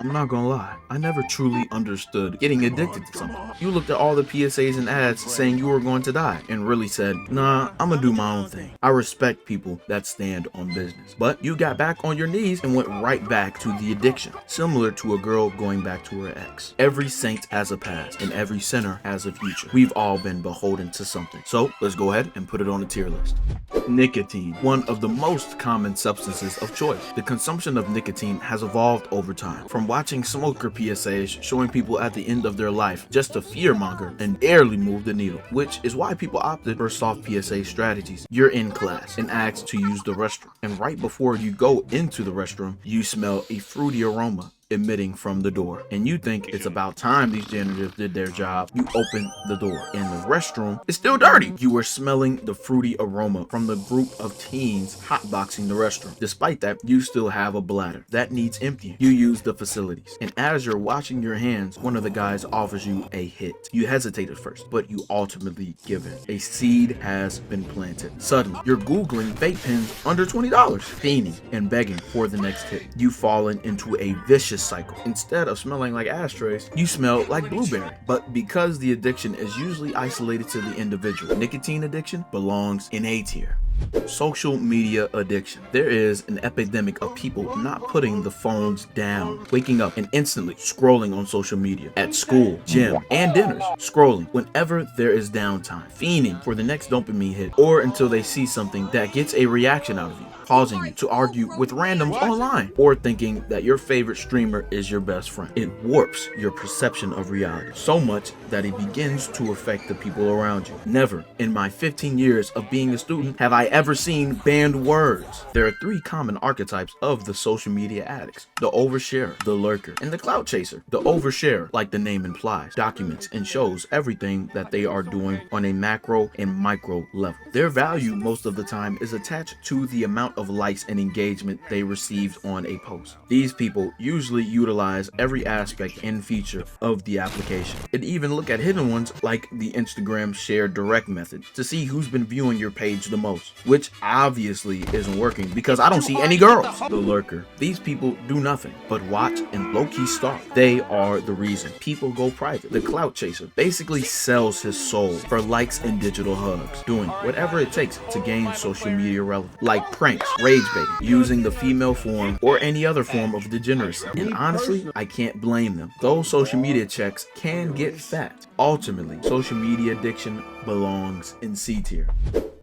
I'm not gonna lie, I never truly understood getting addicted to something. You looked at all the PSAs and ads saying you were going to die and really said, nah, I'm gonna do my own thing. I respect people that stand on business. But you got back on your knees and went right back to the addiction, similar to a girl going back to her ex. Every saint has a past and every sinner has a future. We've all been beholden to something. So let's go ahead and put it on the tier list. Nicotine, one of the most common substances of choice. The consumption of nicotine has evolved over time, from watching smoker PSAs showing people at the end of their life just to fearmonger and barely move the needle, which is why people opted for soft PSA strategies. You're in class and asked to use the restroom, and right before you go into the restroom, you smell a fruity aroma emitting from the door, and you think it's about time these janitors did their job. You open the door and the restroom is still dirty. You were smelling the fruity aroma from the group of teens hotboxing the restroom. Despite that, you still have a bladder that needs emptying. You use the facilities, and as you're washing your hands, one of the guys offers you a hit. You hesitate at first, but you ultimately give in. A seed has been planted. Suddenly, you're Googling vape pens under $20, fiending and begging for the next hit. You've fallen into a vicious cycle. Instead of smelling like ashtrays, you smell like blueberry. But because the addiction is usually isolated to the individual, nicotine addiction belongs in A tier. Social media addiction. There is an epidemic of people not putting the phones down, waking up and instantly scrolling on social media, at school, gym, and dinners, scrolling whenever there is downtime, fiending for the next dopamine hit, or until they see something that gets a reaction out of you, causing you to argue with randoms online, or thinking that your favorite streamer is your best friend. It warps your perception of reality so much that it begins to affect the people around you. Never in my 15 years of being a student have I ever seen banned words. There are 3 common archetypes of the social media addicts: the oversharer, the lurker, and the clout chaser. The oversharer, like the name implies, documents and shows everything that they are doing on a macro and micro level. Their value most of the time is attached to the amount of likes and engagement they received on a post. These people usually utilize every aspect and feature of the application, and even look at hidden ones like the Instagram share direct method to see who's been viewing your page the most, which obviously isn't working because I don't see any girls. The lurker. These people do nothing but watch and low-key stalk. They are the reason people go private. The clout chaser basically sells his soul for likes and digital hugs, doing whatever it takes to gain social media relevance, like pranks, rage baiting, using the female form, or any other form of degeneracy. And honestly, I can't blame them. Those social media checks can get fat. Ultimately, social media addiction belongs in C tier.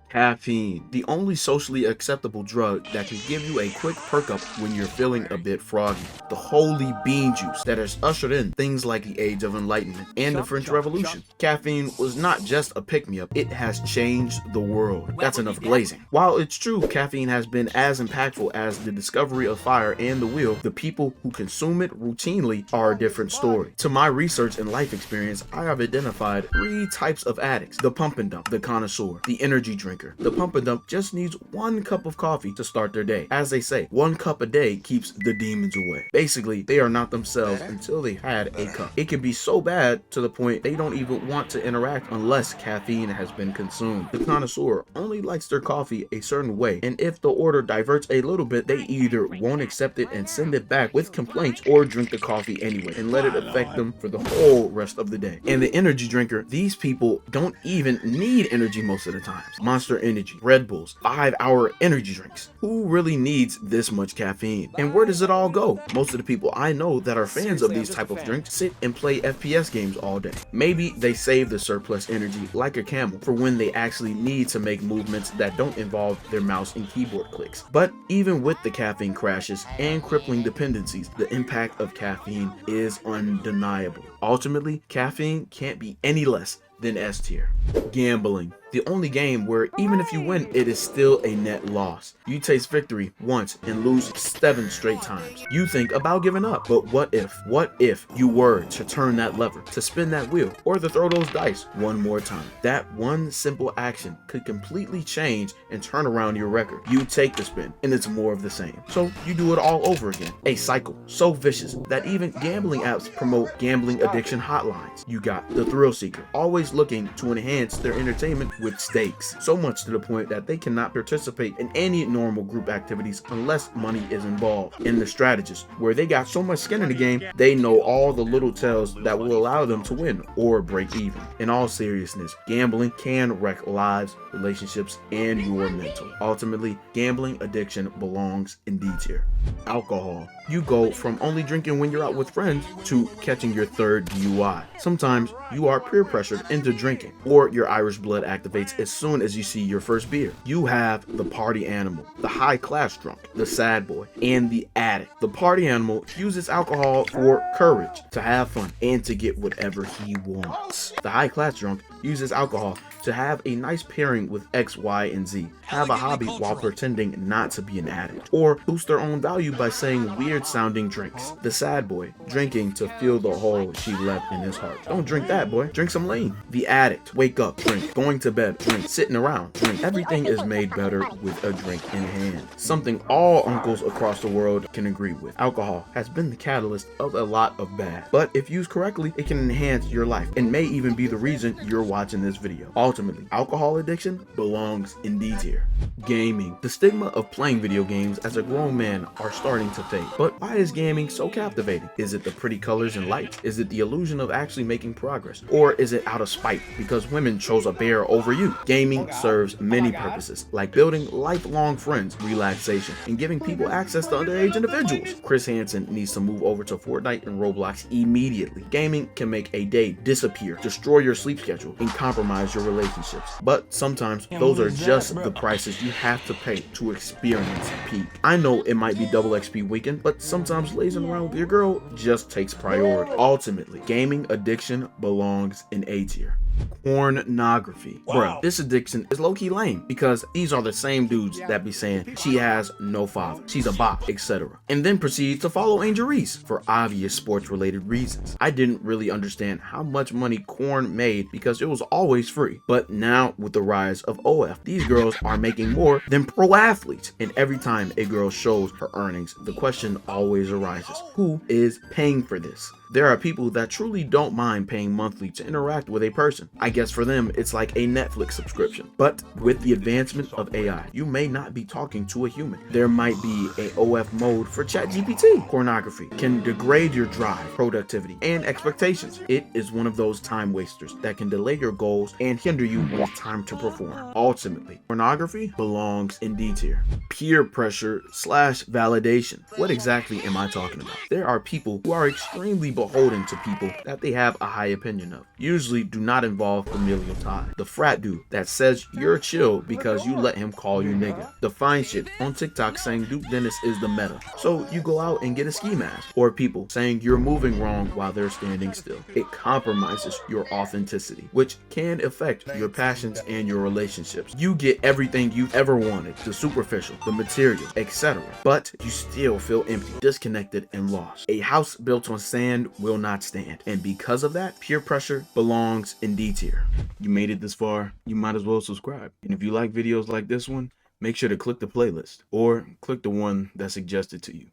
Caffeine, the only socially acceptable drug that can give you a quick perk up when you're feeling a bit froggy. The holy bean juice that has ushered in things like the Age of Enlightenment and the French Revolution. Caffeine was not just a pick-me-up, it has changed the world. That's enough glazing. While it's true caffeine has been as impactful as the discovery of fire and the wheel, the people who consume it routinely are a different story. To my research and life experience, I have identified 3 types of addicts: the pump and dump, the connoisseur, the energy drinker. The pump and dump just needs 1 cup of coffee to start their day. As they say, 1 cup a day keeps the demons away. Basically, they are not themselves until they had a cup. It can be so bad to the point they don't even want to interact unless caffeine has been consumed. The connoisseur only likes their coffee a certain way, and if the order diverts a little bit, they either won't accept it and send it back with complaints, or drink the coffee anyway and let it affect them for the whole rest of the day. And the energy drinker, these people don't even need energy most of the time. Monster Energy, Red Bulls, 5-hour energy drinks. Who really needs this much caffeine? And where does it all go? Most of the people I know that are fans of these type of drinks sit and play FPS games all day. Maybe they save the surplus energy like a camel for when they actually need to make movements that don't involve their mouse and keyboard clicks. But even with the caffeine crashes and crippling dependencies, the impact of caffeine is undeniable. Ultimately, caffeine can't be any less than S tier. Gambling. The only game where even if you win, it is still a net loss. You taste victory once and lose 7 straight times. You think about giving up, but what if you were to turn that lever, to spin that wheel, or to throw those dice one more time? That one simple action could completely change and turn around your record. You take the spin and it's more of the same. So you do it all over again. A cycle so vicious that even gambling apps promote gambling addiction hotlines. You got the thrill seeker, always looking to enhance their entertainment with stakes, so much to the point that they cannot participate in any normal group activities unless money is involved. And the strategists, where they got so much skin in the game, they know all the little tells that will allow them to win or break even. In all seriousness, gambling can wreck lives, relationships, and your mental. Ultimately, gambling addiction belongs in D tier. Alcohol. You go from only drinking when you're out with friends to catching your third DUI. Sometimes you are peer pressured into drinking, or your Irish blood activates as soon as you see your first beer. You have the party animal, the high class drunk, the sad boy, and the addict. The party animal uses alcohol for courage, to have fun, and to get whatever he wants. The high class drunk uses alcohol to have a nice pairing with X, Y, and Z, have a hobby while pretending not to be an addict, or boost their own value by saying weird sounding drinks. The sad boy, drinking to fill the hole she left in his heart. Don't drink that, boy. Drink some lean. The addict, wake up, drink. Going to bed, drink. Sitting around, drink. Everything is made better with a drink in hand. Something all uncles across the world can agree with. Alcohol has been the catalyst of a lot of bad, but if used correctly, it can enhance your life and may even be the reason you're watching this video. Ultimately, alcohol addiction belongs in D tier. Gaming. The stigma of playing video games as a grown man are starting to fade. But why is gaming so captivating? Is it the pretty colors and lights? Is it the illusion of actually making progress? Or is it out of spite because women chose a bear over you? Gaming serves many purposes, like building lifelong friends, relaxation, and giving people access to underage individuals. Chris Hansen needs to move over to Fortnite and Roblox immediately. Gaming can make a day disappear, destroy your sleep schedule, and compromise your relationships. But sometimes those are just the prices you have to pay to experience peak. I know it might be double XP weekend, but sometimes lazing around with your girl just takes priority. Ultimately, gaming addiction belongs in A tier. Pornography. Bro, this addiction is low-key lame because these are the same dudes that be saying she has no father, she's a bop, etc. and then proceed to follow Angel Reese for obvious sports-related reasons. I didn't really understand how much money Korn made because it was always free, but now with the rise of OF, these girls are making more than pro athletes, and every time a girl shows her earnings, the question always arises, who is paying for this? There are people that truly don't mind paying monthly to interact with a person. I guess for them, it's like a Netflix subscription. But with the advancement of AI, you may not be talking to a human. There might be a OF mode for ChatGPT. Pornography can degrade your drive, productivity, and expectations. It is one of those time wasters that can delay your goals and hinder you with time to perform. Ultimately, pornography belongs in D tier. Peer pressure / validation. What exactly am I talking about? There are people who are extremely beholden to people that they have a high opinion of. Usually do not involve familial ties. The frat dude that says you're chill because you let him call you nigga. The fine shit on TikTok saying Duke Dennis is the meta, so you go out and get a ski mask. Or people saying you're moving wrong while they're standing still. It compromises your authenticity, which can affect your passions and your relationships. You get everything you've ever wanted, the superficial, the material, etc. But you still feel empty, disconnected, and lost. A house built on sand will not stand, and because of that, peer pressure belongs in D tier. You made it this far, you might as well subscribe. And if you like videos like this one, make sure to click the playlist or click the one that's suggested to you.